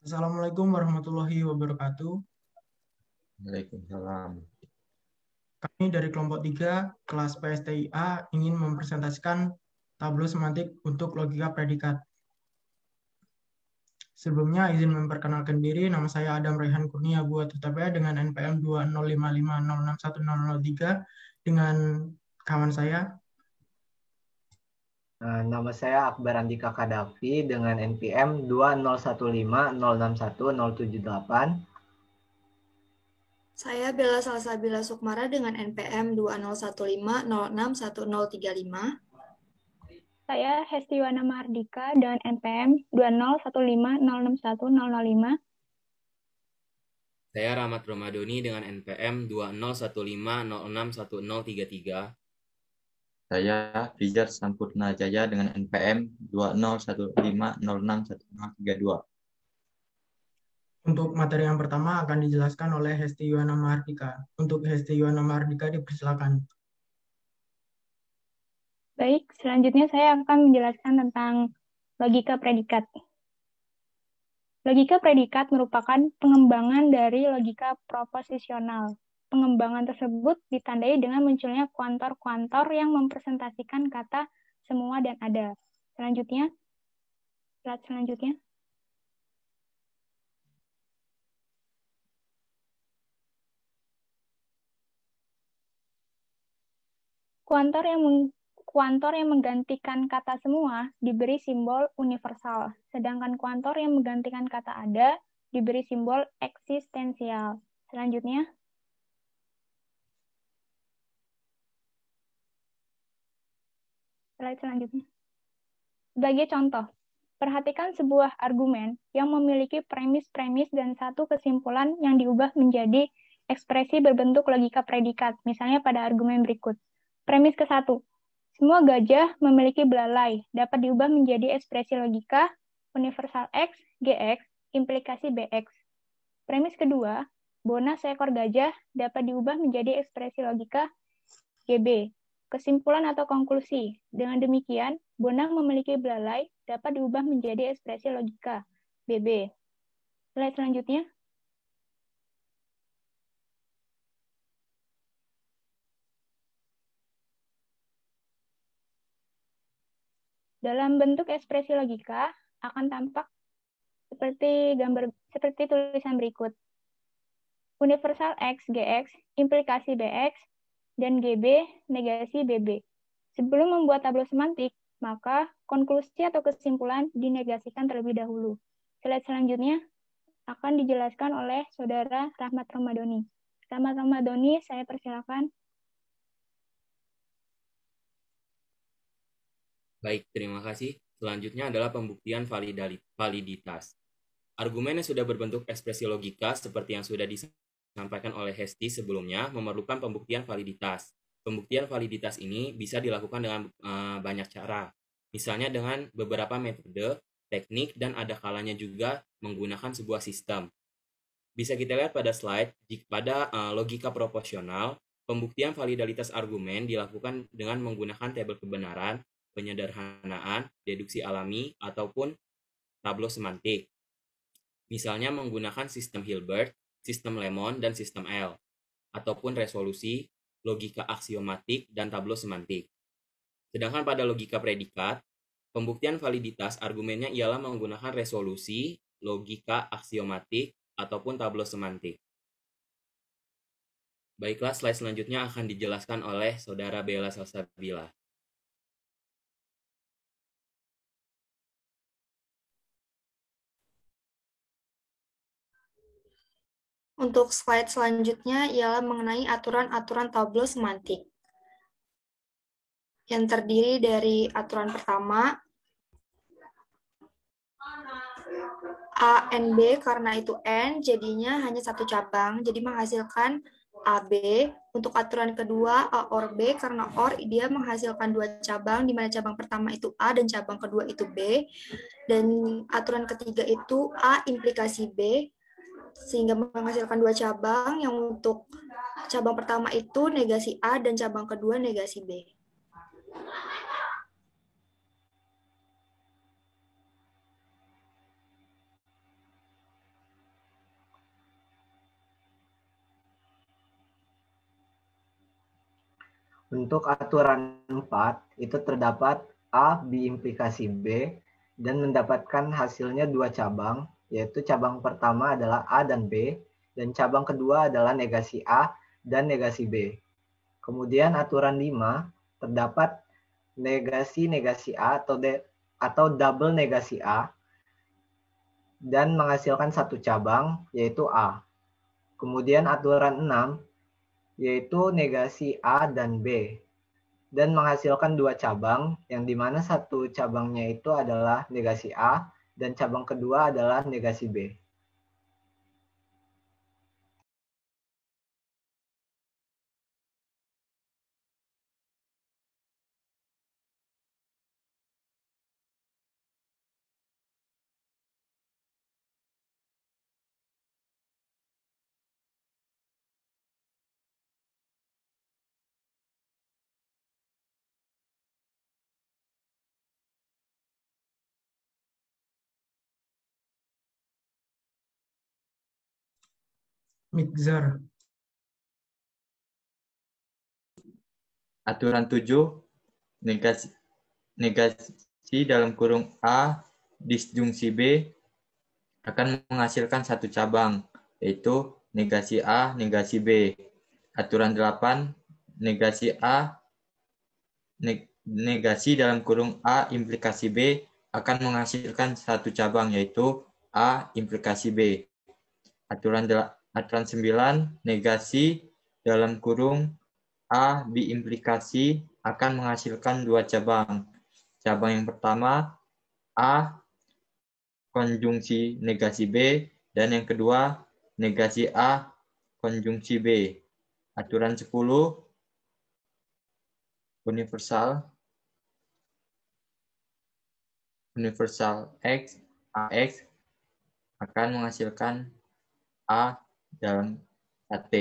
Assalamualaikum warahmatullahi wabarakatuh. Waalaikumsalam. Kami dari kelompok 3 kelas PSTIA ingin mempresentasikan tabel semantik untuk logika predikat. Sebelumnya izin memperkenalkan diri, nama saya Adam Rehan Kurnia Buat TTP dengan NPM 2055061003 dengan kawan saya. Nama saya Akbar Andika Kadafi dengan NPM 2015061078. Saya Bella Salsabila Sukmara dengan NPM 2015061035. Saya Hestiwana Mardika dengan NPM 2015061005. Saya Rahmat Romadoni dengan NPM 2015061033. Saya Rizal Sampurna Jaya dengan NPM 2015061032. Untuk materi yang pertama akan dijelaskan oleh Hesti Yuwana Mahardika. Untuk Hesti Yuwana Mahardika dipersilakan. Baik, selanjutnya saya akan menjelaskan tentang logika predikat. Logika predikat merupakan pengembangan dari logika proposisional. Pengembangan tersebut ditandai dengan munculnya kuantor-kuantor yang mempresentasikan kata semua dan ada. Selanjutnya. Kuantor yang menggantikan kata semua diberi simbol universal, sedangkan kuantor yang menggantikan kata ada diberi simbol eksistensial. Selanjutnya. Slide selanjutnya. Sebagai contoh, perhatikan sebuah argumen yang memiliki premis-premis dan satu kesimpulan yang diubah menjadi ekspresi berbentuk logika predikat, misalnya pada argumen berikut. Premis ke-1. Semua gajah memiliki belalai, dapat diubah menjadi ekspresi logika universal X, GX, implikasi BX. Premis kedua, Bona seekor gajah dapat diubah menjadi ekspresi logika GB. Kesimpulan atau konklusi. Dengan demikian, Bona memiliki belalai dapat diubah menjadi ekspresi logika BB. Slide selanjutnya. Dalam bentuk ekspresi logika akan tampak seperti tulisan berikut. Universal X, GX, implikasi BX, dan GB, negasi BB. Sebelum membuat tabel semantik, maka konklusi atau kesimpulan dinegasikan terlebih dahulu. Slide selanjutnya akan dijelaskan oleh Saudara Rahmat Romadoni. Rahmat Romadoni, saya persilakan. Baik, terima kasih. Selanjutnya adalah pembuktian validitas. Argumen yang sudah berbentuk ekspresi logika seperti yang sudah disampaikan oleh Hesti sebelumnya memerlukan pembuktian validitas. Pembuktian validitas ini bisa dilakukan dengan banyak cara, misalnya dengan beberapa metode, teknik, dan ada kalanya juga menggunakan sebuah sistem. Bisa kita lihat pada slide, pada logika proporsional, pembuktian validitas argumen dilakukan dengan menggunakan tabel kebenaran, penyederhanaan, deduksi alami, ataupun tableau semantik. Misalnya menggunakan sistem Hilbert, sistem Lemon, dan sistem L, ataupun resolusi, logika aksiomatik, dan tableau semantik. Sedangkan pada logika predikat, pembuktian validitas argumennya ialah menggunakan resolusi, logika aksiomatik, ataupun tableau semantik. Baiklah, slide selanjutnya akan dijelaskan oleh Saudara Bella Salsabila. Untuk slide selanjutnya ialah mengenai aturan-aturan tabel semantik. Yang terdiri dari aturan pertama, A, N, B, karena itu N, jadinya hanya satu cabang, jadi menghasilkan AB. Untuk aturan kedua, A or B, karena OR dia menghasilkan dua cabang, di mana cabang pertama itu A dan cabang kedua itu B. Dan aturan ketiga itu A implikasi B, sehingga menghasilkan dua cabang, yang untuk cabang pertama itu negasi A dan cabang kedua negasi B. Untuk aturan 4, itu terdapat A biimplikasi B dan mendapatkan hasilnya 2 cabang, yaitu cabang pertama adalah A dan B, dan cabang kedua adalah negasi A dan negasi B. Kemudian aturan 5, terdapat negasi A atau double negasi A dan menghasilkan 1 cabang, yaitu A. Kemudian aturan 6, yaitu negasi A dan B, dan menghasilkan 2 cabang, yang dimana 1 cabangnya itu adalah negasi A, dan cabang kedua adalah negasi B. Mixer. Aturan 7, negasi dalam kurung A disjungsi B akan menghasilkan 1 cabang, yaitu negasi A, negasi B. Aturan 8, negasi dalam kurung A implikasi B akan menghasilkan 1 cabang, yaitu A implikasi B. Aturan 9, negasi dalam kurung A biimplikasi akan menghasilkan 2 cabang. Cabang yang pertama A konjungsi negasi B, dan yang kedua negasi A konjungsi B. Aturan 10, universal X, AX akan menghasilkan A dalam AT.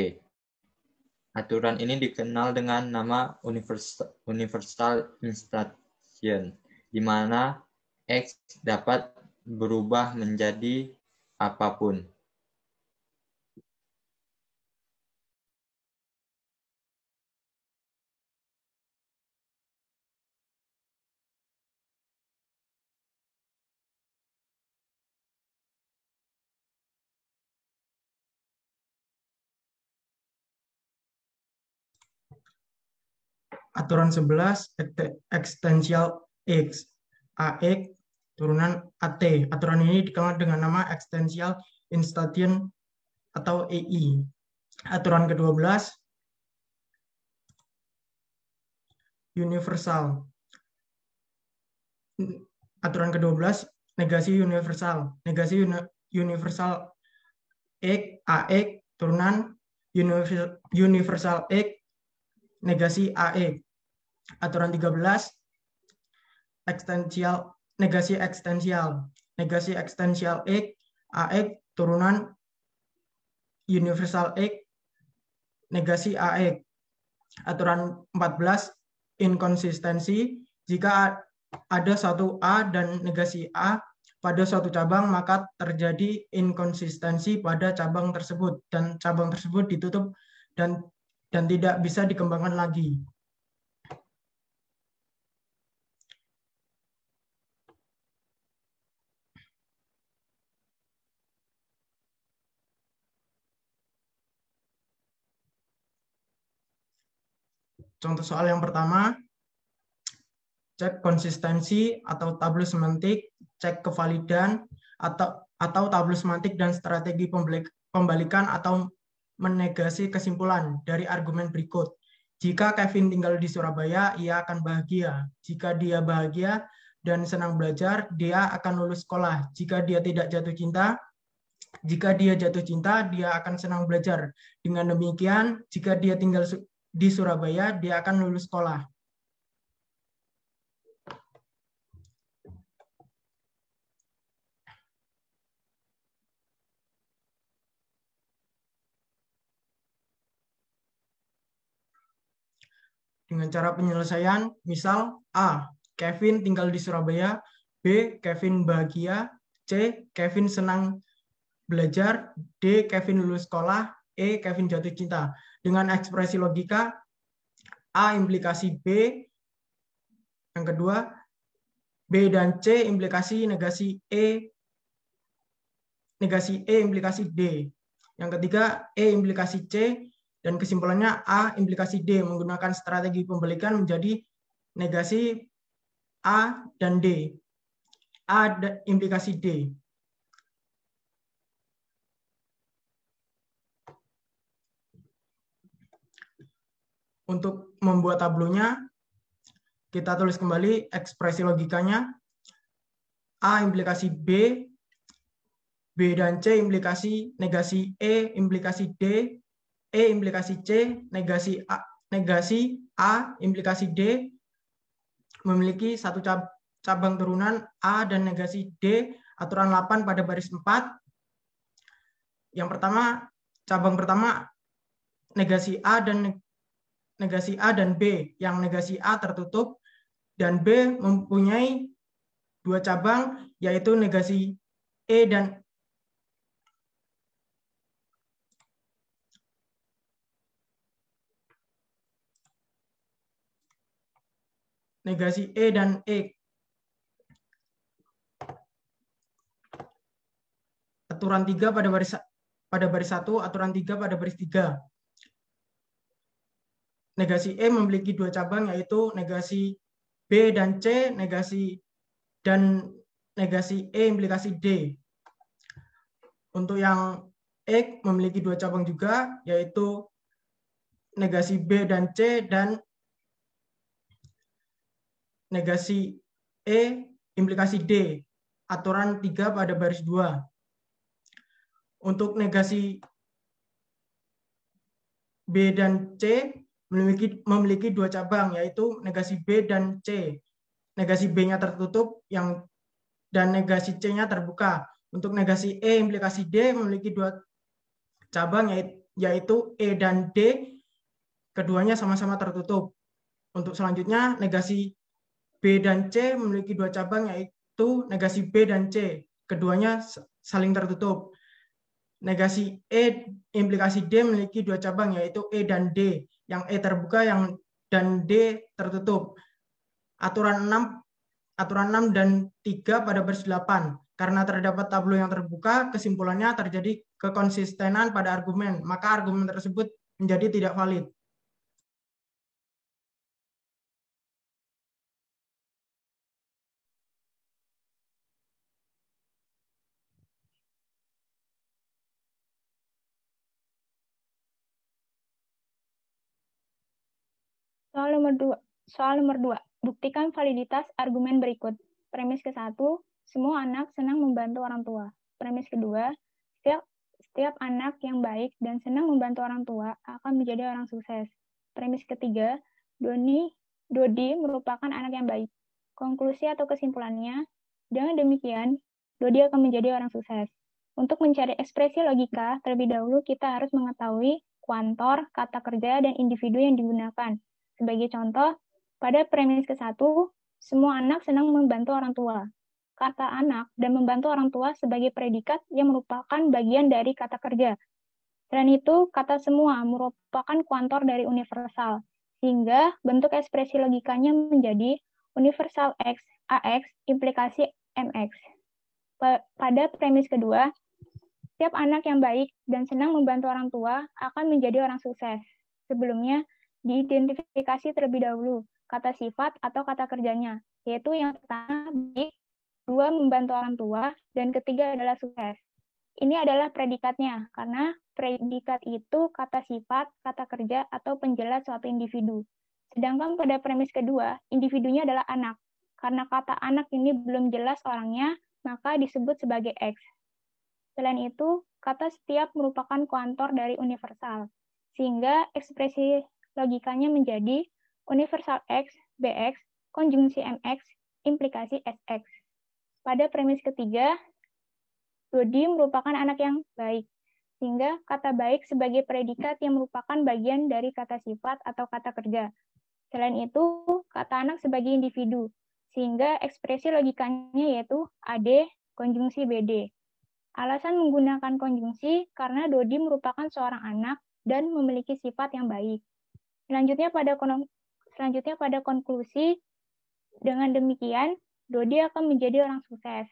Aturan ini dikenal dengan nama universal instantiation, di mana X dapat berubah menjadi apapun. Aturan 11, ekstensial X, AX turunan AT. Aturan ini dikenal dengan nama ekstensial instantation atau EI. Aturan ke-12, universal. Aturan ke-12, negasi universal. Negasi universal X, AX turunan universal X, negasi AX. Aturan 13, negasi ekstensial. Negasi ekstensial X, AX turunan universal X, negasi AX. Aturan 14, inkonsistensi. Jika ada satu A dan negasi A pada suatu cabang, maka terjadi inkonsistensi pada cabang tersebut, dan cabang tersebut ditutup dan tidak bisa dikembangkan lagi. Contoh soal yang pertama, cek konsistensi atau tabel semantik, cek kevalidan atau tabel semantik dan strategi pembalikan atau menegasi kesimpulan dari argumen berikut. Jika Kevin tinggal di Surabaya, ia akan bahagia. Jika dia bahagia dan senang belajar, dia akan lulus sekolah. Jika dia tidak jatuh cinta, dia akan senang belajar. Dengan demikian, jika dia tinggal di Surabaya, dia akan lulus sekolah. Dengan cara penyelesaian, misal A, Kevin tinggal di Surabaya, B, Kevin bahagia, C, Kevin senang belajar, D, Kevin lulus sekolah, E, Kevin jatuh cinta. Dengan ekspresi logika, A implikasi B. Yang kedua, B dan C implikasi negasi E implikasi D. Yang ketiga, E implikasi C. Dan kesimpulannya A implikasi D menggunakan strategi pembalikan menjadi negasi A dan D. A implikasi D. Untuk membuat tablonya, kita tulis kembali ekspresi logikanya. A implikasi B, B dan C implikasi negasi E implikasi D, E implikasi C, negasi A implikasi D, memiliki satu cabang turunan A dan negasi D, aturan 8 pada baris 4. Yang pertama, cabang pertama, negasi A dan B, yang negasi A tertutup, dan B mempunyai dua cabang, yaitu negasi E dan E. Aturan 3 pada baris 1, aturan 3 pada baris 3. Negasi E memiliki dua cabang, yaitu negasi B dan C, dan negasi E implikasi D. Untuk yang E memiliki dua cabang juga, yaitu negasi B dan C, dan negasi E implikasi D. Aturan 3 pada baris 2. Untuk negasi B dan C memiliki dua cabang, yaitu negasi B dan C. Negasi B-nya tertutup dan negasi C-nya terbuka. Untuk negasi E implikasi D memiliki dua cabang, yaitu E dan D. Keduanya sama-sama tertutup. Untuk selanjutnya, negasi B dan C memiliki dua cabang, yaitu negasi B dan C. Keduanya saling tertutup. Negasi E implikasi D memiliki dua cabang, yaitu E dan D. Yang E terbuka dan D tertutup. Aturan 6 dan 3 pada baris 8. Karena terdapat tablo yang terbuka, kesimpulannya terjadi kekonsistenan pada argumen, maka argumen tersebut menjadi tidak valid. Soal nomor 2. Buktikan validitas argumen berikut. Premis ke-1, semua anak senang membantu orang tua. Premis kedua, setiap anak yang baik dan senang membantu orang tua akan menjadi orang sukses. Premis ketiga, Dodi merupakan anak yang baik. Konklusi atau kesimpulannya, dengan demikian, Dodi akan menjadi orang sukses. Untuk mencari ekspresi logika, terlebih dahulu kita harus mengetahui kuantor, kata kerja, dan individu yang digunakan. Sebagai contoh, pada premis ke-1, semua anak senang membantu orang tua. Kata anak dan membantu orang tua sebagai predikat yang merupakan bagian dari kata kerja. Selain itu, kata semua merupakan kuantor dari universal, sehingga bentuk ekspresi logikanya menjadi universal X, AX, implikasi MX. Pada premis kedua, setiap anak yang baik dan senang membantu orang tua akan menjadi orang sukses. Sebelumnya, diidentifikasi terlebih dahulu kata sifat atau kata kerjanya, yaitu yang pertama baik, dua membantu orang tua, dan ketiga adalah sukses. Ini adalah predikatnya, karena predikat itu kata sifat, kata kerja, atau penjelas suatu individu. Sedangkan pada premis kedua, individunya adalah anak. Karena kata anak ini belum jelas orangnya, maka disebut sebagai X. Selain itu, kata setiap merupakan kuantor dari universal, sehingga ekspresi logikanya menjadi universal X, BX, konjungsi MX, implikasi SX. Pada premis ketiga, Dodi merupakan anak yang baik, sehingga kata baik sebagai predikat yang merupakan bagian dari kata sifat atau kata kerja. Selain itu, kata anak sebagai individu, sehingga ekspresi logikanya yaitu AD, konjungsi BD. Alasan menggunakan konjungsi karena Dodi merupakan seorang anak dan memiliki sifat yang baik. Selanjutnya pada Selanjutnya pada konklusi, dengan demikian, Dodi akan menjadi orang sukses.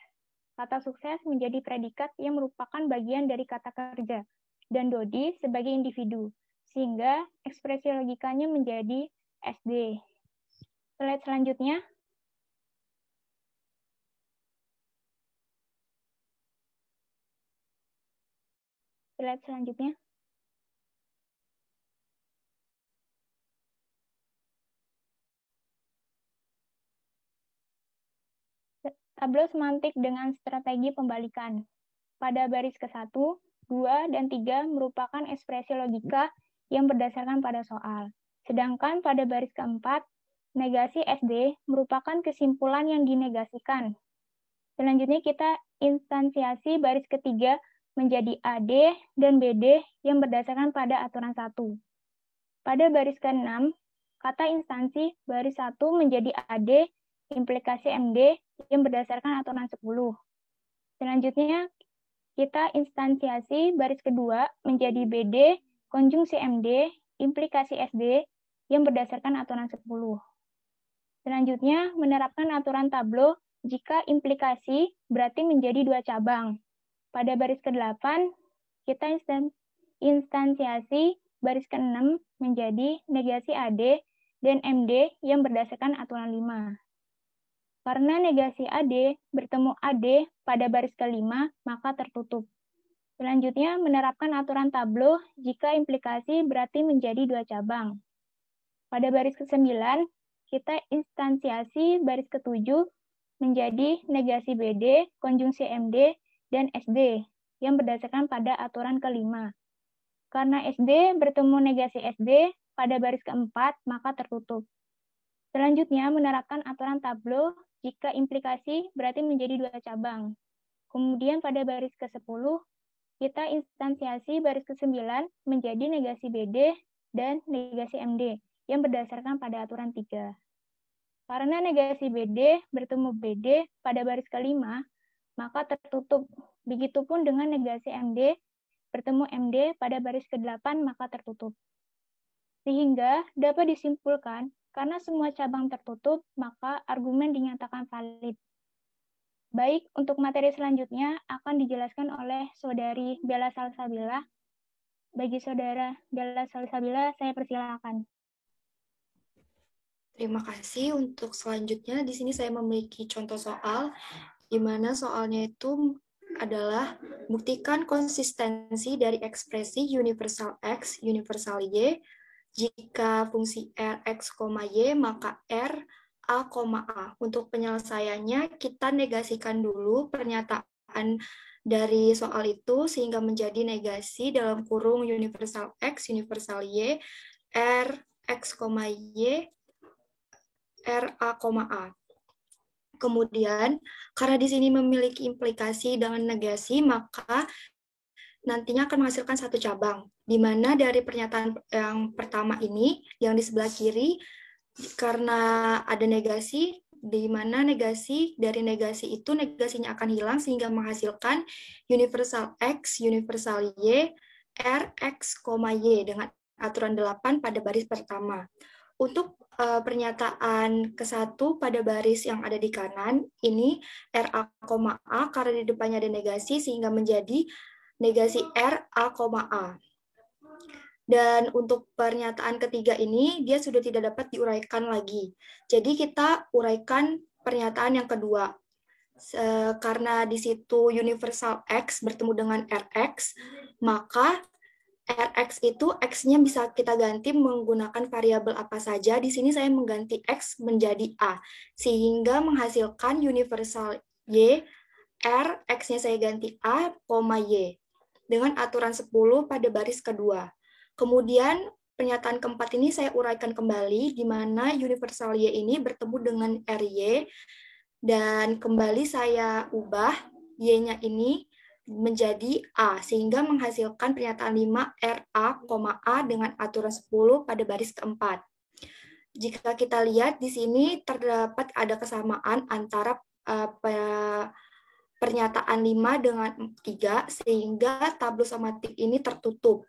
Kata sukses menjadi predikat yang merupakan bagian dari kata kerja, dan Dodi sebagai individu, sehingga ekspresi logikanya menjadi SD. Slide selanjutnya. Slide selanjutnya. Tabel semantik dengan strategi pembalikan. Pada baris ke-1, 2, dan 3 merupakan ekspresi logika yang berdasarkan pada soal. Sedangkan pada baris ke-4, negasi SD merupakan kesimpulan yang dinegasikan. Selanjutnya kita instansiasi baris ketiga menjadi AD dan BD yang berdasarkan pada aturan 1. Pada baris ke-6, kata instansi baris 1 menjadi AD implikasi MD yang berdasarkan aturan 10. Selanjutnya kita instansiasi baris kedua menjadi BD konjungsi MD implikasi SD yang berdasarkan aturan 10. Selanjutnya menerapkan aturan tablo jika implikasi berarti menjadi 2 cabang. Pada baris ke-8, kita instansiasi baris ke-6 menjadi negasi AD dan MD yang berdasarkan aturan 5. Karena negasi AD bertemu AD pada baris ke-5, maka tertutup. Selanjutnya menerapkan aturan tablo jika implikasi berarti menjadi 2 cabang. Pada baris ke-9, kita instansiasi baris ke-7 menjadi negasi BD, konjungsi MD, dan SD yang berdasarkan pada aturan ke-5. Karena SD bertemu negasi SD pada baris ke-4, maka tertutup. Selanjutnya menerapkan aturan tablo jika implikasi berarti menjadi 2 cabang. Kemudian pada baris ke-10, kita instansiasi baris ke-9 menjadi negasi BD dan negasi MD yang berdasarkan pada aturan 3. Karena negasi BD bertemu BD pada baris ke-5, maka tertutup. Begitupun dengan negasi MD bertemu MD pada baris ke-8, maka tertutup. Sehingga dapat disimpulkan, karena semua cabang tertutup, maka argumen dinyatakan valid. Baik, untuk materi selanjutnya akan dijelaskan oleh Saudari Bella Salsabila. Bagi Saudara Bella Salsabila, saya persilakan. Terima kasih. Untuk selanjutnya, di sini saya memiliki contoh soal, di mana soalnya itu adalah buktikan konsistensi dari ekspresi universal X, universal Y. Jika fungsi R, X, Y, maka R, A, A. Untuk penyelesaiannya, kita negasikan dulu pernyataan dari soal itu, sehingga menjadi negasi dalam kurung universal X, universal Y, R, X, Y, R, A, A. Kemudian, karena di sini memiliki implikasi dengan negasi, maka nantinya akan menghasilkan 1 cabang, di mana dari pernyataan yang pertama ini, yang di sebelah kiri, karena ada negasi, di mana negasi dari negasi itu, negasinya akan hilang, sehingga menghasilkan universal X, universal Y, R, X, Y, dengan aturan 8 pada baris pertama. Untuk pernyataan ke-1 pada baris yang ada di kanan, ini RA, A, karena di depannya ada negasi, sehingga menjadi negasi R, A, A. Dan untuk pernyataan ketiga ini, dia sudah tidak dapat diuraikan lagi. Jadi kita uraikan pernyataan yang kedua. Karena di situ universal X bertemu dengan RX, maka RX itu X-nya bisa kita ganti menggunakan variabel apa saja. Di sini saya mengganti X menjadi A, sehingga menghasilkan universal Y, R, X-nya saya ganti A, Y. Dengan aturan 10 pada baris kedua. Kemudian pernyataan keempat ini saya uraikan kembali, di mana universal Y ini bertemu dengan RY, dan kembali saya ubah Y-nya ini menjadi A, sehingga menghasilkan pernyataan 5 RA, A dengan aturan 10 pada baris keempat. Jika kita lihat di sini terdapat ada kesamaan antara pernyataan 5 dengan 3, sehingga tabel somatik ini tertutup.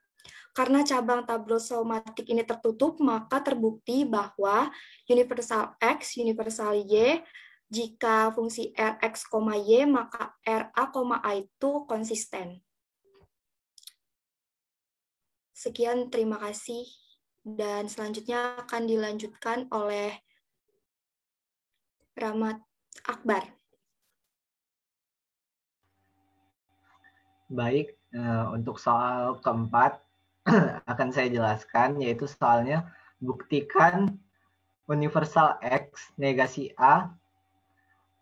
Karena cabang tablosomatik ini tertutup, maka terbukti bahwa universal X, universal Y, jika fungsi Rx, Y, maka Ra, A itu konsisten. Sekian, terima kasih. Dan selanjutnya akan dilanjutkan oleh Rahmat Akbar. Baik, untuk soal keempat akan saya jelaskan, yaitu soalnya buktikan universal X negasi A,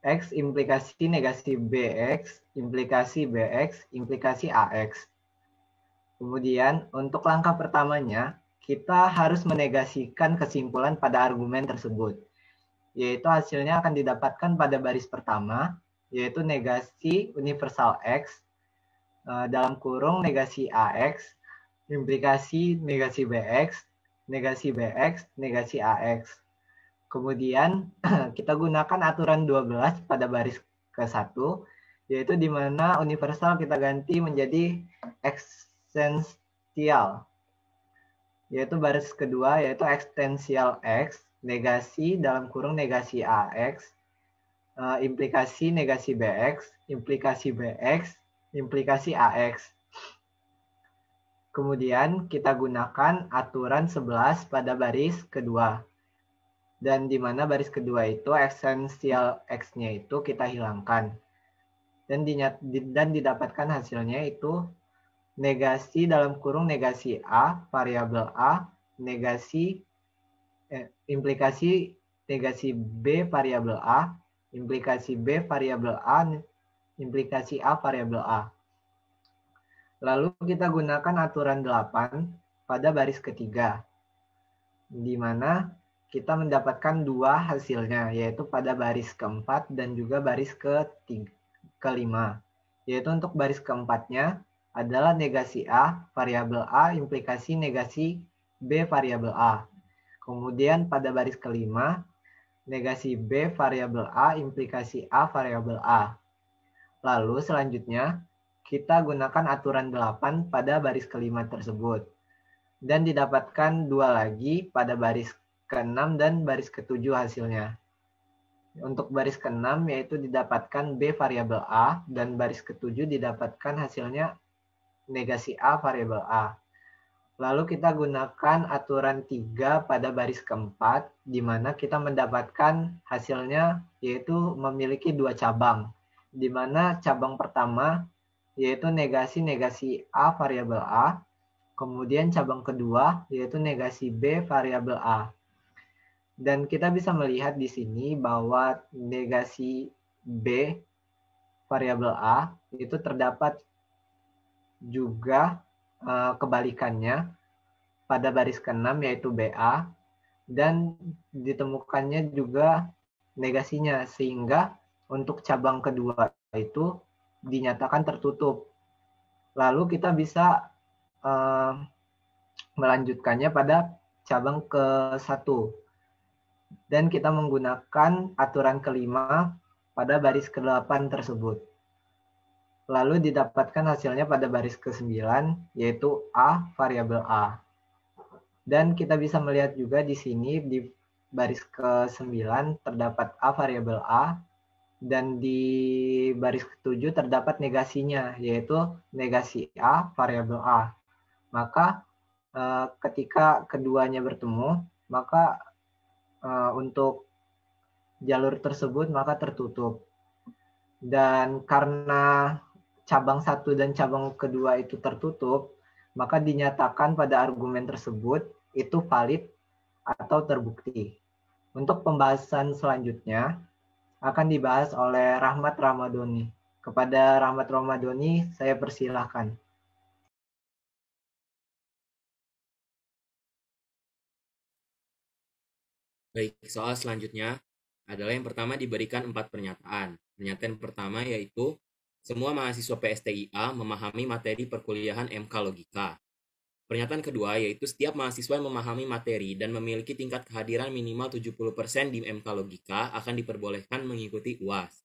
X implikasi negasi BX, implikasi BX, implikasi AX. Kemudian untuk langkah pertamanya, kita harus menegasikan kesimpulan pada argumen tersebut, yaitu hasilnya akan didapatkan pada baris pertama, yaitu negasi universal X, dalam kurung negasi AX, implikasi negasi BX, negasi AX. Kemudian kita gunakan aturan 12 pada baris ke-1, yaitu di mana universal kita ganti menjadi ekstensial, yaitu baris kedua, yaitu ekstensial X, negasi dalam kurung negasi AX, implikasi negasi BX, implikasi BX, implikasi AX. Kemudian kita gunakan aturan 11 pada baris kedua. Dan di mana baris kedua itu ekstensial X-nya itu kita hilangkan. Dan didapatkan hasilnya itu negasi dalam kurung negasi A, variabel A, implikasi negasi B, variabel A, implikasi B, variabel A, implikasi A, variabel A. Lalu kita gunakan aturan 8 pada baris ketiga, di mana kita mendapatkan dua hasilnya, yaitu pada baris keempat dan juga baris kelima. Yaitu untuk baris keempatnya adalah negasi A, variabel A, implikasi negasi B, variabel A. Kemudian pada baris kelima, negasi B, variabel A, implikasi A, variabel A. Lalu selanjutnya, kita gunakan aturan 8 pada baris kelima tersebut. Dan didapatkan dua lagi pada baris ke-6 dan baris ke-7 hasilnya. Untuk baris ke-6 yaitu didapatkan B variabel A, dan baris ke-7 didapatkan hasilnya negasi A variabel A. Lalu kita gunakan aturan 3 pada baris ke-4, di mana kita mendapatkan hasilnya yaitu memiliki dua cabang, di mana cabang pertama yaitu negasi A variabel A, kemudian cabang kedua yaitu negasi B variabel A. Dan kita bisa melihat di sini bahwa negasi B variabel A itu terdapat juga kebalikannya pada baris ke-6 yaitu BA, dan ditemukannya juga negasinya, sehingga untuk cabang kedua itu dinyatakan tertutup. Lalu kita bisa melanjutkannya pada cabang ke-1. Dan kita menggunakan aturan kelima pada baris ke-8 tersebut. Lalu didapatkan hasilnya pada baris ke-9, yaitu A variabel A. Dan kita bisa melihat juga di sini di baris ke-9 terdapat A variabel A, dan di baris ke-7 terdapat negasinya, yaitu negasi A variabel A. Maka ketika keduanya bertemu, maka untuk jalur tersebut maka tertutup. Dan karena cabang 1 dan cabang kedua itu tertutup, maka dinyatakan pada argumen tersebut itu valid atau terbukti. Untuk pembahasan selanjutnya akan dibahas oleh Rahmat Ramadhani. Kepada Rahmat Ramadhani, saya persilahkan. Baik, soal selanjutnya adalah yang pertama diberikan 4 pernyataan. Pernyataan pertama yaitu semua mahasiswa PSTIA memahami materi perkuliahan MK Logika. Pernyataan kedua yaitu setiap mahasiswa yang memahami materi dan memiliki tingkat kehadiran minimal 70% di MK Logika akan diperbolehkan mengikuti UAS.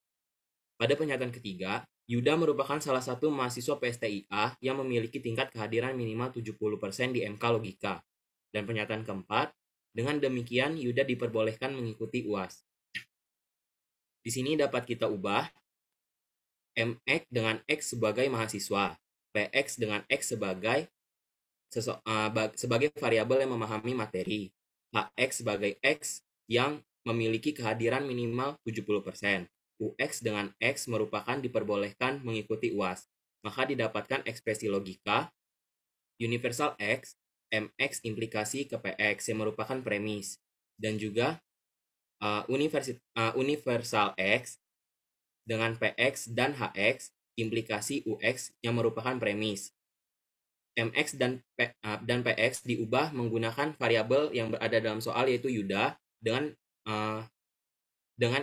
Pada pernyataan ketiga, Yuda merupakan salah satu mahasiswa PSTIA yang memiliki tingkat kehadiran minimal 70% di MK Logika. Dan pernyataan keempat, dengan demikian Yuda diperbolehkan mengikuti UAS. Di sini dapat kita ubah MX dengan X sebagai mahasiswa, PX dengan X sebagai variabel yang memahami materi, HX sebagai X yang memiliki kehadiran minimal 70%. UX dengan X merupakan diperbolehkan mengikuti UAS. Maka didapatkan ekspresi logika universal X, MX implikasi ke PX yang merupakan premis. Dan juga universal X dengan PX dan HX implikasi UX yang merupakan premis. MX dan PX diubah menggunakan variabel yang berada dalam soal yaitu Yuda dengan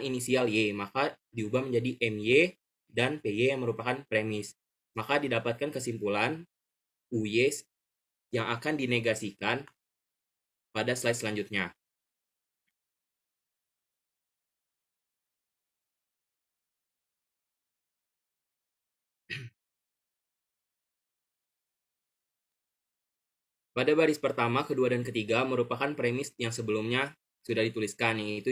inisial Y, maka diubah menjadi MY dan PY yang merupakan premis. Maka didapatkan kesimpulan UY yang akan dinegasikan pada slide selanjutnya. Pada baris pertama, kedua, dan ketiga merupakan premis yang sebelumnya sudah dituliskan, yaitu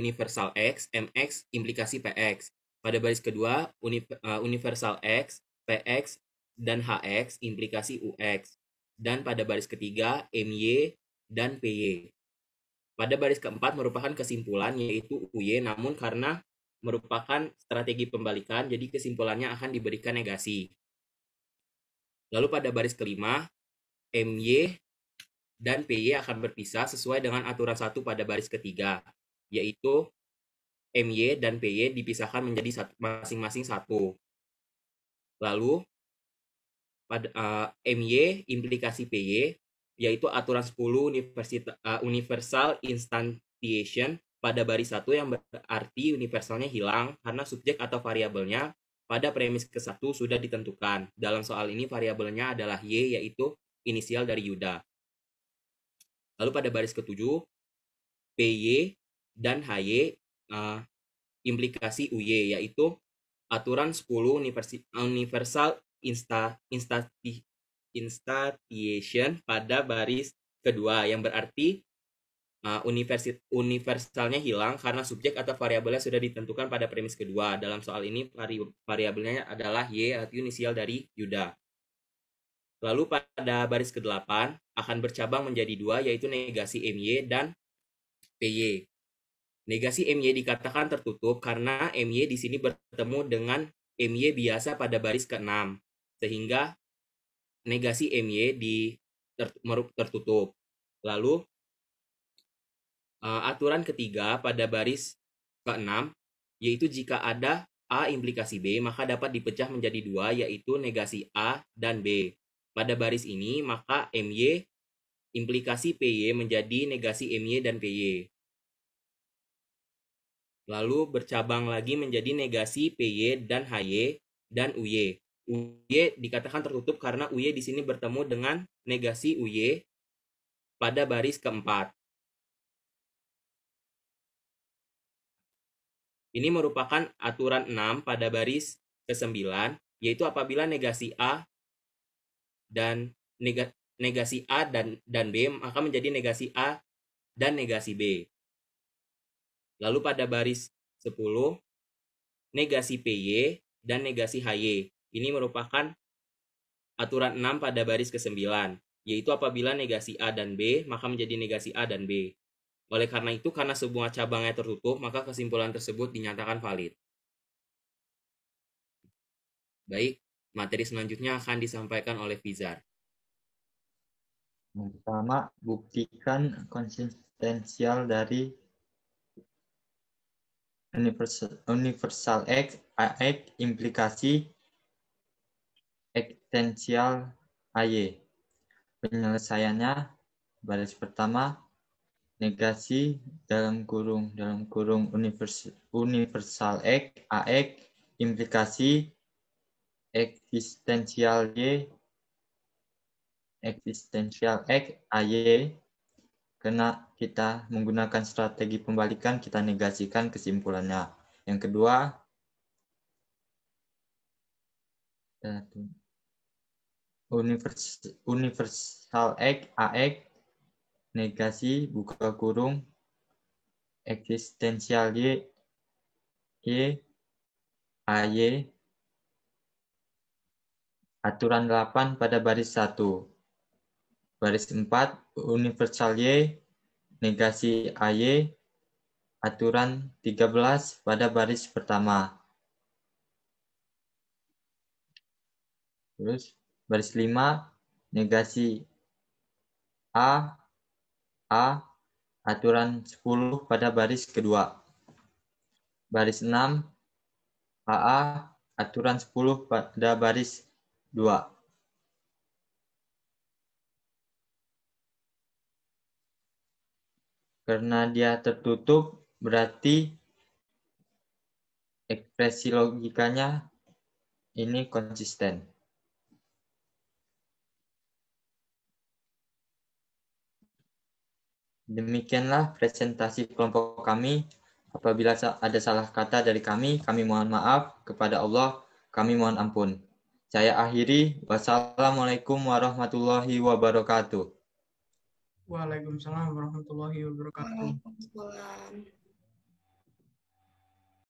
universal X, MX, implikasi PX. Pada baris kedua, universal X, PX, dan HX, implikasi UX. Dan pada baris ketiga, MY dan PY. Pada baris keempat merupakan kesimpulan, yaitu UY, namun karena merupakan strategi pembalikan, jadi kesimpulannya akan diberikan negasi. Lalu pada baris kelima, MY dan PY akan berpisah sesuai dengan aturan 1 pada baris ketiga, yaitu MY dan PY dipisahkan menjadi masing-masing 1. Lalu pada MY implikasi PY, yaitu aturan 10 universal instantiation pada baris 1 yang berarti universalnya hilang karena subjek atau variabelnya pada premis ke-1 sudah ditentukan. Dalam soal ini variabelnya adalah Y, yaitu inisial dari Yuda. Lalu pada baris ke-7, PY dan HY implikasi UY, yaitu aturan 10 universal instantiation pada baris kedua, yang berarti universalnya hilang karena subjek atau variabelnya sudah ditentukan pada premis kedua. Dalam soal ini variabelnya adalah Y, atau inisial dari Yuda. Lalu pada baris ke-8 akan bercabang menjadi 2, yaitu negasi MY dan PY. Negasi MY dikatakan tertutup karena MY di sini bertemu dengan MY biasa pada baris ke-6, sehingga negasi MY tertutup. Lalu aturan ketiga pada baris ke-6, yaitu jika ada A implikasi B, maka dapat dipecah menjadi 2, yaitu negasi A dan B. Pada baris ini, maka MY implikasi PY menjadi negasi MY dan PY. Lalu bercabang lagi menjadi negasi PY dan HY dan UY. UY dikatakan tertutup karena UY di sini bertemu dengan negasi UY pada baris keempat. Ini merupakan aturan 6 pada baris ke-9, yaitu apabila negasi A dan negasi A dan B, maka menjadi negasi A dan negasi B. Lalu pada baris 10, negasi PY dan negasi HY. Ini merupakan aturan 6 pada baris ke-9, yaitu apabila negasi A dan B, maka menjadi negasi A dan B. Oleh karena itu, karena semua cabangnya tertutup, maka kesimpulan tersebut dinyatakan valid. Baik, materi selanjutnya akan disampaikan oleh Fizar. Yang pertama, buktikan konsistensial dari universal X, AX, implikasi ekstensial AY. Penyelesaiannya, baris pertama, negasi dalam kurung universal X, AX, implikasi eksistensial Y, eksistensial X, AY. Karena kita menggunakan strategi pembalikan, kita negasikan kesimpulannya. Yang kedua, Universal X, AX, negasi, buka kurung, eksistensial Y, AY, aturan 8 pada baris 1. Baris 4, universal Y, negasi AY, aturan 13 pada baris pertama. Terus baris 5, negasi A, aturan 10 pada baris kedua. Baris 6, AA, aturan 10 pada baris 2. Karena dia tertutup, berarti ekspresi logikanya ini konsisten. Demikianlah presentasi kelompok kami. Apabila ada salah kata dari kami mohon maaf. Kepada Allah, kami mohon ampun. Saya akhiri. Wassalamualaikum warahmatullahi wabarakatuh. Waalaikumsalam warahmatullahi wabarakatuh. Waalaikumsalam.